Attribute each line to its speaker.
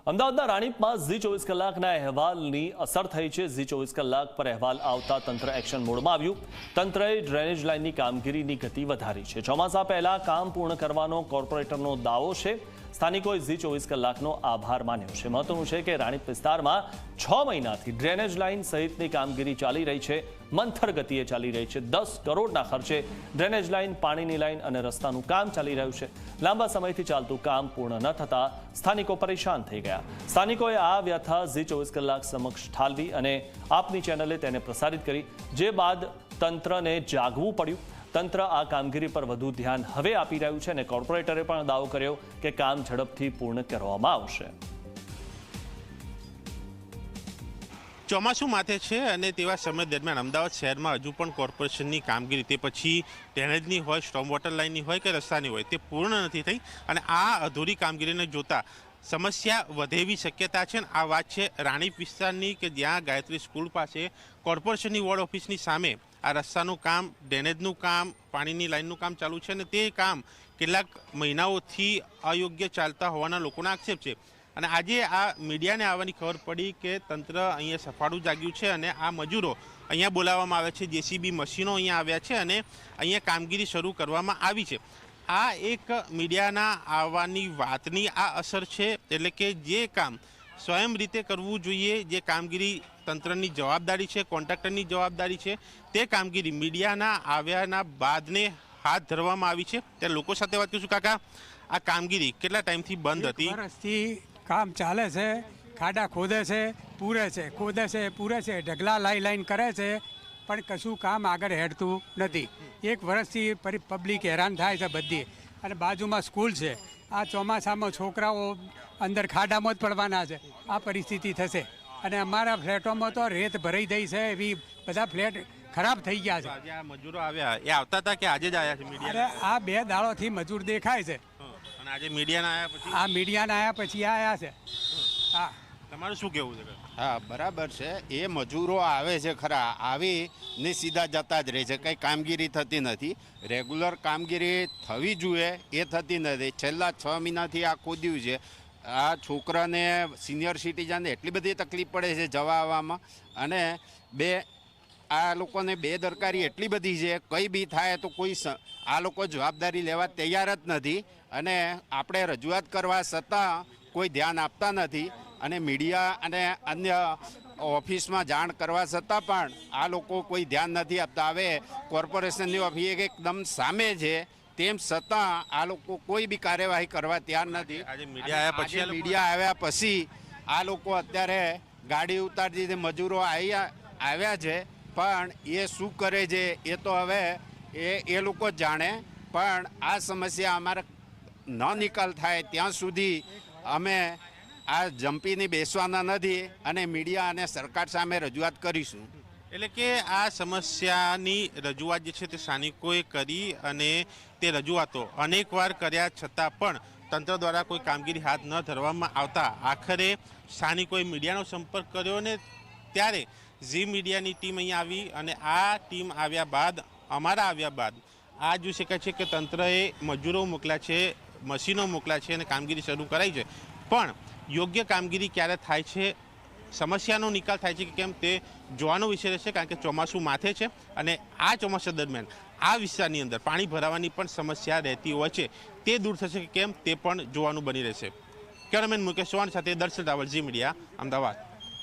Speaker 1: અમદાવાદના રાણીપમાં ઝી 24 કલાકના અહેવાલની અસર થઈ છે। ઝી 24 કલાક પર અહેવાલ આવતા તંત્ર એક્શન મોડમાં આવ્યું। તંત્રએ ડ્રેનેજ લાઇનની કામગીરીની ગતિ વધારી છે। ચોમાસા પહેલા કામ પૂર્ણ કરવાનો કોર્પોરેટરનો દાવો છે। સ્થાનિકોએ ઝી 24 કલાકનો આભાર માન્યો છે। મહત્વનું છે કે રાણીપ વિસ્તારમાં 6 મહિનાથી ડ્રેનેજ લાઇન સહિતની કામગીરી ચાલી રહી છે। મંથર ગતિએ ચાલી રહી છે। 10 કરોડના ખર્ચે ડ્રેનેજ લાઇન, પાણીની લાઇન અને રસ્તાનું કામ ચાલી રહ્યું છે। લાંબા સમયથી ચાલતું કામ પૂર્ણ ન થતા સ્થાનિકો પરેશાન થઈ ગયા। સ્થાનિકોએ આ વ્યથા ઝી 24 કલાક સમક્ષ ઠાલવી અને આપની ચેનલે તેને પ્રસારિત કરી, જે બાદ તંત્રને જાગવું પડ્યું। તંત્ર આ કામગીરી પર વધુ ધ્યાન હવે આપી રહ્યું છે અને કોર્પોરેટરે પણ દાવો કર્યો કે કામ ઝડપથી પૂર્ણ કરવામાં આવશે।
Speaker 2: ચોમાસું માથે છે અને તેવા સમય દરમિયાન અમદાવાદ શહેરમાં હજુ પણ કોર્પોરેશનની કામગીરી, તે પછી ડ્રેનેજની હોય, સ્ટોર્મ વોટર લાઇનની હોય કે રસ્તાની હોય, તે પૂર્ણ નથી થઈ અને આ અધૂરી કામગીરીને જોતા સમસ્યા વધે એવી શક્યતા છે। આ વાત છે રાણીપ વિસ્તારની કે જ્યાં ગાયત્રી સ્કૂલ પાસે કોર્પોરેશનની વોર્ડ ઓફિસની સામે આ રસ્તાનું કામ, ડ્રેનેજનું કામ, પાણીની લાઇનનું કામ ચાલુ છે અને તે કામ કેટલાક મહિનાઓથી અયોગ્ય ચાલતા હોવાના લોકોના આક્ષેપ છે। અને આજે આ મીડિયાને આવવાની ખબર પડી કે તંત્ર અહીંયા સફાળું જાગ્યું છે અને આ મજૂરો અહીંયા બોલાવવામાં આવે છે। જેસીબી મશીનો અહીંયા આવ્યા છે અને અહીંયા કામગીરી શરૂ કરવામાં આવી છે। આ એક મીડિયાના આવવાની વાતની આ અસર છે, એટલે કે જે કામ સ્વયં રીતે કરવું જોઈએ, જે કામગીરી તંત્રની જવાબદારી છે, કોન્ટ્રાક્ટરની જવાબદારી છે, તે કામગીરી મીડિયાના આવ્યાના બાદને હાથ ધરવામાં આવી છે। ત્યારે લોકો સાથે વાત કરીશું। કાકા, આ કામગીરી કેટલા ટાઈમથી બંધ હતી?
Speaker 3: વર્ષથી કામ ચાલે છે। ખાડા ખોદે છે, પૂરે છે, ખોદે છે, પૂરે છે, ઢગલા લાઈન કરે છે, પણ કશું કામ આગળ હેડતું નથી। 1 વર્ષથી પબ્લિક હેરાન થાય છે બધી, અને બાજુમાં સ્કૂલ છે। આ ચોમાસામાં છોકરાઓ અંદર ખાડામાં જ પડવાના છે। આ પરિસ્થિતિ થશે અને અમારા ફ્લેટોમાં તો રેત ભરાઈ ગઈ છે, એવી બધા ફ્લેટ ખરાબ થઈ ગયા છે।
Speaker 2: આજે આ મજૂરો આવ્યા, એ આવતા હતા કે આજે જ આવ્યા છે મીડિયા?
Speaker 3: અરે આ 2 દાડોથી મજૂર દેખાય છે
Speaker 2: અને આજે મીડિયાના આવ્યા પછી
Speaker 3: આ મીડિયાના આવ્યા પછી આવ્યા છે। હા,
Speaker 2: તમારું શું કહેવું છે?
Speaker 4: હા, બરાબર છે। એ મજૂરો આવે છે ખરા, આવીને સીધા જતા જ રહે છે, કંઈ કામગીરી થતી નથી। રેગ્યુલર કામગીરી થવી જોઈએ એ થતી નથી। છેલ્લા 6 મહિનાથી આ ખોદ્યું છે। આ છોકરાને, સિનિયર સિટીઝનને એટલી બધી તકલીફ પડે છે જવા આવવામાં, અને આ લોકોને બેદરકારી એટલી બધી છે, કંઈ બી થાય તો કોઈ આ લોકો જવાબદારી લેવા તૈયાર જ નથી અને આપણે રજૂઆત કરવા છતાં કોઈ ધ્યાન આપતા નથી। અને મીડિયા અને અન્ય ઓફિસમાં જાણ કરવા છતાં પણ આ લોકો કોઈ ધ્યાન નથી આપતા। હવે કોર્પોરેશનની ઓફિસ એકદમ સામે છે, તેમ છતાં આ લોકો કોઈ બી કાર્યવાહી કરવા તૈયાર નથી।
Speaker 2: આજે
Speaker 4: મીડિયા આવ્યા પછી આ લોકો અત્યારે ગાડી ઉતારી દીધી, મજૂરો આવ્યા છે, પણ એ શું કરે છે એ તો હવે એ લોકો જ જાણે। પણ આ સમસ્યા અમારે ન નિકાલ થાય ત્યાં સુધી અમે આ જંપીને બેસવાના નથી અને મીડિયા અને સરકાર સામે રજૂઆત કરીશું।
Speaker 2: એટલે કે આ સમસ્યાની રજૂઆત જે છે તે સ્થાનિકોએ કરી અને તે રજૂઆતો અનેકવાર કર્યા છતાં પણ તંત્ર દ્વારા કોઈ કામગીરી હાથ ન ધરવામાં આવતા આખરે સ્થાનિકોએ મીડિયાનો સંપર્ક કર્યો અને ત્યારે ઝી મીડિયાની ટીમ અહીંયા આવી અને આ ટીમ આવ્યા બાદ, અમારા આવ્યા બાદ આ જોઈ શકાય છે કે તંત્રએ મજૂરો મોકલ્યા છે, મશીનો મોકલ્યા છે અને કામગીરી શરૂ કરાઈ છે। પણ યોગ્ય કામગીરી ક્યારે થાય છે, સમસ્યાનો નિકાલ થાય છે કે કેમ, તે જોવાનો વિષય રહેશે, કારણ કે ચોમાસું માથે છે અને આ ચોમાસા દરમિયાન આ વિસ્તારની અંદર પાણી ભરાવાની પણ સમસ્યા રહેતી હોય છે। તે દૂર થશે કે કેમ, તે પણ જોવાનું બની રહેશે। કેમેરામેન મુકેશ ચૌહાણ સાથે દર્શન રાવલ, ઝી મીડિયા, અમદાવાદ।